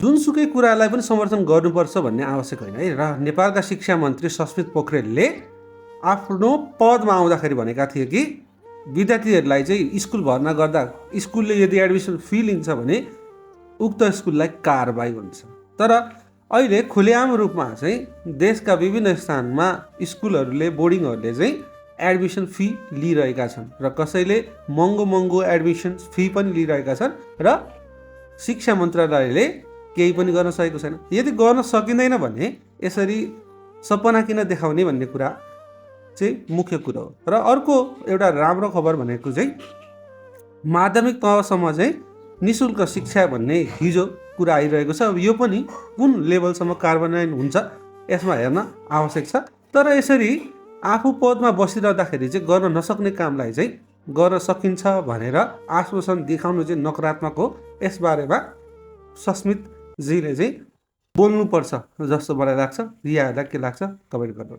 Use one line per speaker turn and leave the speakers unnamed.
जुनसुकै कुरालाई पनि समर्थन गर्नुपर्छ भन्ने आवश्यक होइन है। र नेपालका शिक्षा मन्त्री सस्मित पोखरेलले आफ्नो पदमा आउँदाखेरि भनेका थिए कि विद्यार्थीहरूलाई चाहिँ स्कुल भर्ना गर्दा स्कुलले यदि एडमिसन फी लिन्छ भने उक्त स्कुललाई कारबाही हुन्छ। तर अहिले खुलेआम रूपमा चाहिँ देशका विभिन्न स्थानमा स्कुलहरूले बोर्डिङहरूले चाहिँ एडमिसन फी लिइरहेका छन् र कसैले महँगो एडमिसन फी पनि लिइरहेका छन् र शिक्षा मन्त्रालयले केही पनि गर्न सकेको छैन। यदि गर्न सकिँदैन भने यसरी सपना किन देखाउने भन्ने कुरा चाहिँ मुख्य कुरा हो। र अर्को एउटा राम्रो खबर भनेको चाहिँ माध्यमिक तहसम्म चाहिँ निःशुल्क शिक्षा भन्ने हिजो कुरा आइरहेको छ। अब यो पनि कुन लेभलसम्म कार्यान्वयन हुन्छ यसमा हेर्न आवश्यक छ। तर यसरी आफू पदमा बसिरहँदाखेरि चाहिँ गर्न नसक्ने कामलाई चाहिँ गर्न सकिन्छ भनेर आश्वासन देखाउनु चाहिँ नकारात्मक हो। यसबारेमा सस्मितजीले चाहिँ बोल्नुपर्छ जस्तो मलाई लाग्छ। यहाँहरूलाई के लाग्छ कमेन्ट गर्नु।